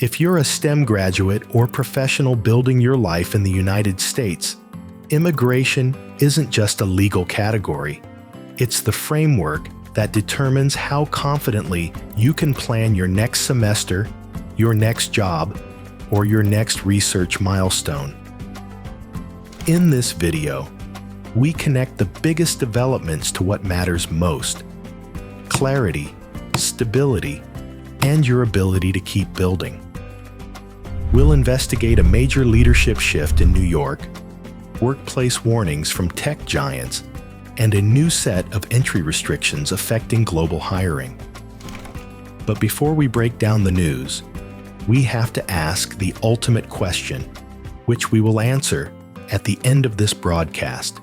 If you're a STEM graduate or professional building your life in the United States, immigration isn't just a legal category. It's the framework that determines how confidently you can plan your next semester, your next job, or your next research milestone. In this video, we connect the biggest developments to what matters most: clarity, stability, and your ability to keep building. We'll investigate a major leadership shift in New York, workplace warnings from tech giants, and a new set of entry restrictions affecting global hiring. But before we break down the news, we have to ask the ultimate question, which we will answer at the end of this broadcast.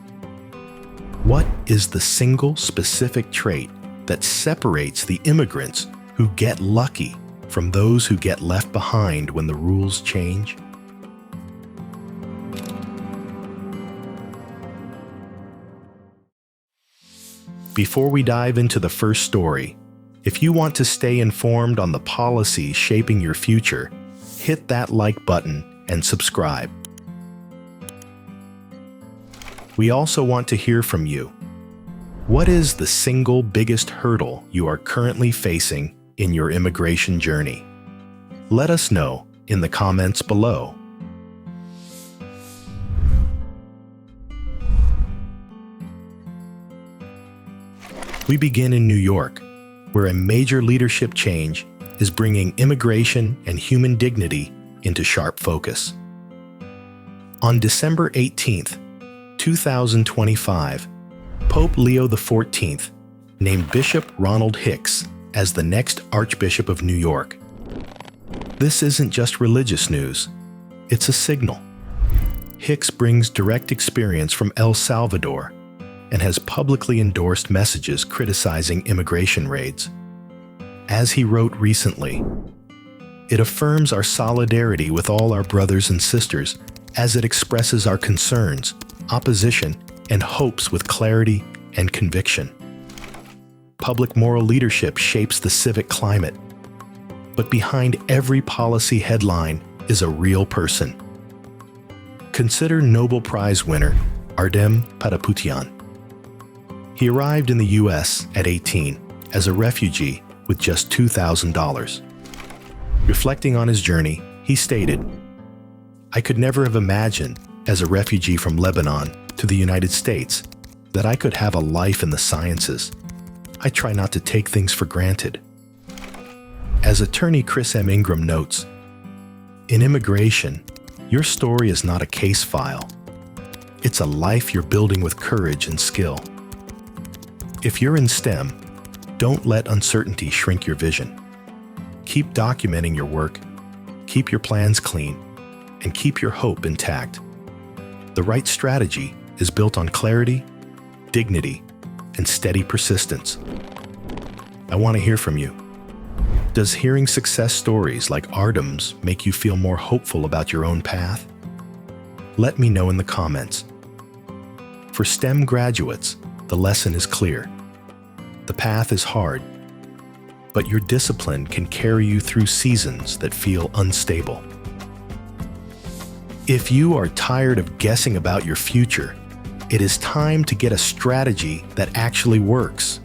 What is the single specific trait that separates the immigrants who get lucky from those who get left behind when the rules change? Before we dive into the first story, if you want to stay informed on the policies shaping your future, hit that like button and subscribe. We also want to hear from you. What is the single biggest hurdle you are currently facing in your immigration journey? Let us know in the comments below. We begin in New York, where a major leadership change is bringing immigration and human dignity into sharp focus. On December 18th, 2025, Pope Leo XIV named Bishop Ronald Hicks as the next Archbishop of New York. This isn't just religious news, it's a signal. Hicks brings direct experience from El Salvador and has publicly endorsed messages criticizing immigration raids. As he wrote recently, "It affirms our solidarity with all our brothers and sisters as it expresses our concerns, opposition, and hopes with clarity and conviction." Public moral leadership shapes the civic climate, but behind every policy headline is a real person. Consider Nobel Prize winner Ardem Patapoutian. He arrived in the US at 18 as a refugee with just $2,000. Reflecting on his journey, he stated, "I could never have imagined, as a refugee from Lebanon to the United States, that I could have a life in the sciences. I try not to take things for granted." As attorney Chris M. Ingram notes, "In immigration, your story is not a case file. It's a life you're building with courage and skill." If you're in STEM, don't let uncertainty shrink your vision. Keep documenting your work, keep your plans clean, and keep your hope intact. The right strategy is built on clarity, dignity, and steady persistence. I want to hear from you. Does hearing success stories like Ardem's make you feel more hopeful about your own path? Let me know in the comments. For STEM graduates, the lesson is clear. The path is hard, but your discipline can carry you through seasons that feel unstable. If you are tired of guessing about your future, it is time to get a strategy that actually works.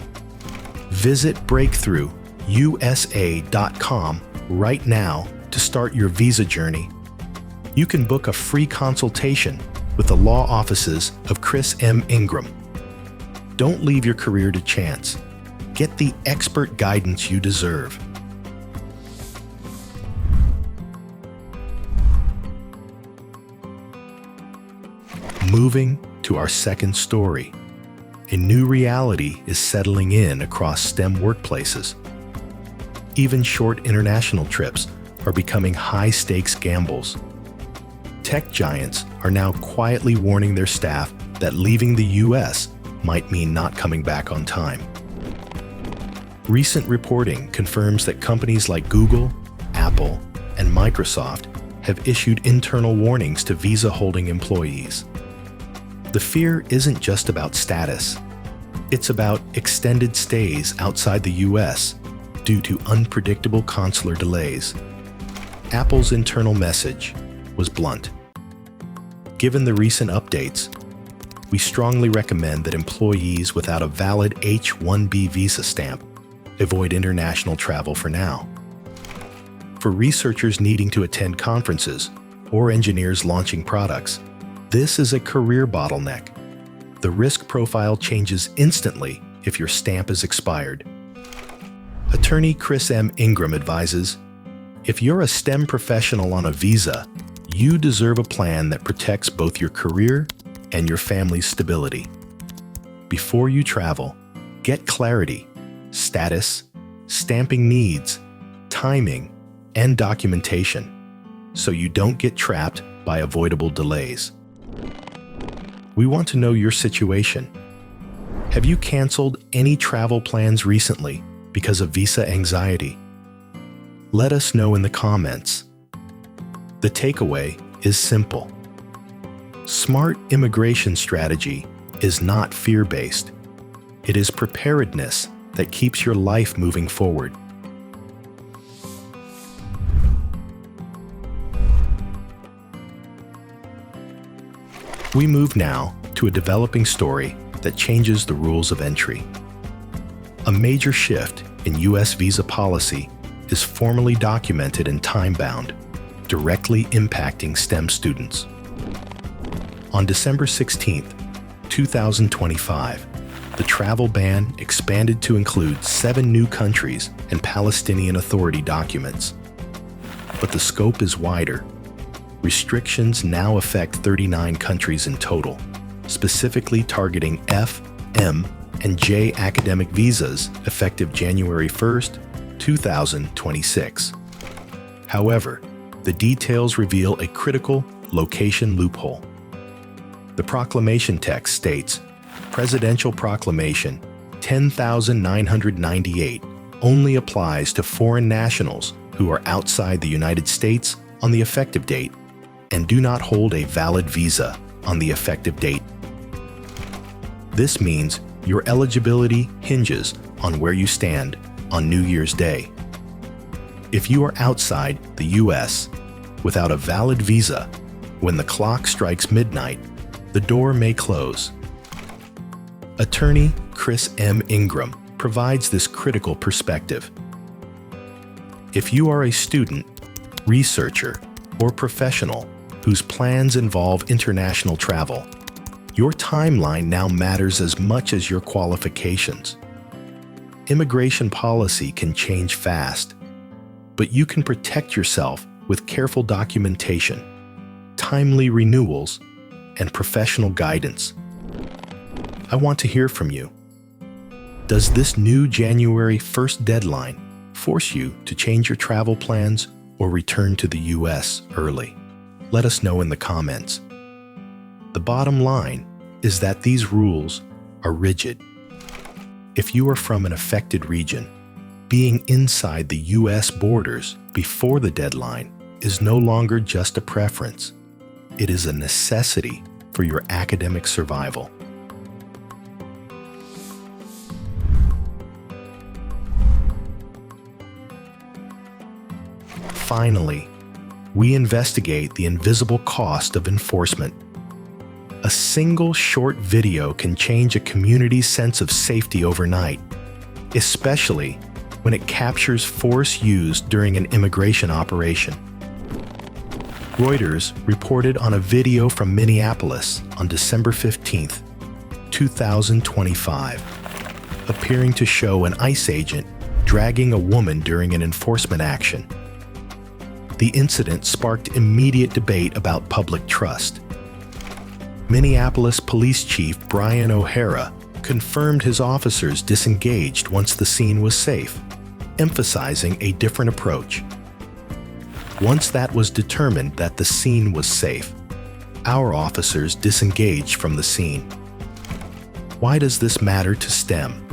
Visit breakthroughusa.com right now to start your visa journey. You can book a free consultation with the law offices of Chris M. Ingram. Don't leave your career to chance. Get the expert guidance you deserve. Moving to our second story, a new reality is settling in across STEM workplaces. Even short international trips are becoming high-stakes gambles. Tech giants are now quietly warning their staff that leaving the US might mean not coming back on time. Recent reporting confirms that companies like Google, Apple, and Microsoft have issued internal warnings to visa-holding employees. The fear isn't just about status. It's about extended stays outside the US due to unpredictable consular delays. Apple's internal message was blunt. Given the recent updates, we strongly recommend that employees without a valid H-1B visa stamp avoid international travel for now. For researchers needing to attend conferences or engineers launching products, this is a career bottleneck. The risk profile changes instantly if your stamp is expired. Attorney Chris M. Ingram advises, if you're a STEM professional on a visa, you deserve a plan that protects both your career and your family's stability. Before you travel, get clarity, status, stamping needs, timing, and documentation, so you don't get trapped by avoidable delays. We want to know your situation. Have you canceled any travel plans recently because of visa anxiety? Let us know in the comments. The takeaway is simple. Smart immigration strategy is not fear-based. It is preparedness that keeps your life moving forward. We move now to a developing story that changes the rules of entry. A major shift in U.S. visa policy is formally documented and time-bound, directly impacting STEM students. On December 16, 2025, the travel ban expanded to include 7 new countries and Palestinian Authority documents. But the scope is wider. Restrictions now affect 39 countries in total, specifically targeting F, M, and J academic visas effective January 1, 2026. However, the details reveal a critical location loophole. The proclamation text states, Presidential Proclamation 10,998 only applies to foreign nationals who are outside the United States on the effective date and do not hold a valid visa on the effective date. This means your eligibility hinges on where you stand on New Year's Day. If you are outside the U.S. without a valid visa, when the clock strikes midnight, the door may close. Attorney Chris M. Ingram provides this critical perspective. If you are a student, researcher, or professional whose plans involve international travel, your timeline now matters as much as your qualifications. Immigration policy can change fast, but you can protect yourself with careful documentation, timely renewals, and professional guidance. I want to hear from you. Does this new January 1st deadline force you to change your travel plans or return to the U.S. early? Let us know in the comments. The bottom line is that these rules are rigid. If you are from an affected region, being inside the U.S. borders before the deadline is no longer just a preference. It is a necessity for your academic survival. Finally, we investigate the invisible cost of enforcement. A single short video can change a community's sense of safety overnight, especially when it captures force used during an immigration operation. Reuters reported on a video from Minneapolis on December 15, 2025, appearing to show an ICE agent dragging a woman during an enforcement action. The incident sparked immediate debate about public trust. Minneapolis Police Chief Brian O'Hara confirmed his officers disengaged once the scene was safe, emphasizing a different approach. Once that was determined that the scene was safe, our officers disengaged from the scene. Why does this matter to STEM?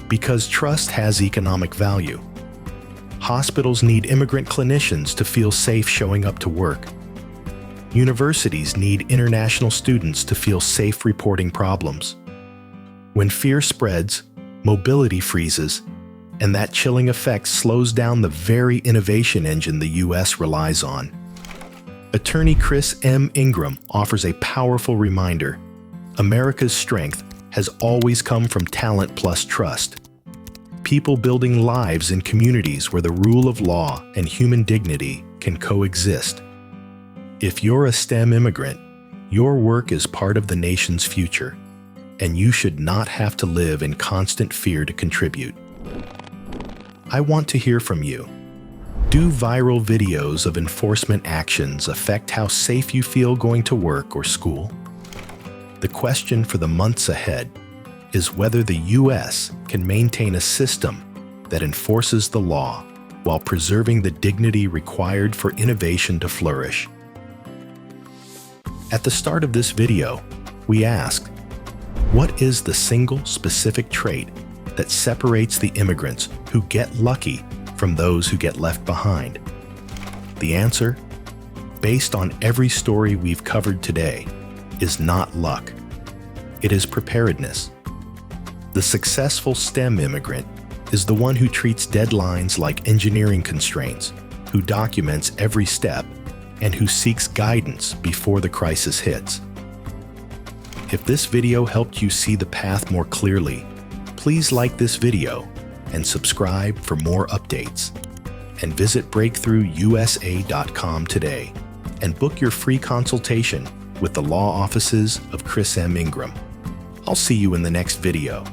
Because trust has economic value. Hospitals need immigrant clinicians to feel safe showing up to work. Universities need international students to feel safe reporting problems. When fear spreads, mobility freezes, and that chilling effect slows down the very innovation engine the U.S. relies on. Attorney Chris M. Ingram offers a powerful reminder. America's strength has always come from talent plus trust. People building lives in communities where the rule of law and human dignity can coexist. If you're a STEM immigrant, your work is part of the nation's future, and you should not have to live in constant fear to contribute. I want to hear from you. Do viral videos of enforcement actions affect how safe you feel going to work or school? The question for the months ahead is whether the U.S. can maintain a system that enforces the law while preserving the dignity required for innovation to flourish. At the start of this video, we asked, what is the single specific trait that separates the immigrants who get lucky from those who get left behind? The answer, based on every story we've covered today, is not luck. It is preparedness. The successful STEM immigrant is the one who treats deadlines like engineering constraints, who documents every step, and who seeks guidance before the crisis hits. If this video helped you see the path more clearly, please like this video and subscribe for more updates. And visit BreakthroughUSA.com today and book your free consultation with the law offices of Chris M. Ingram. I'll see you in the next video.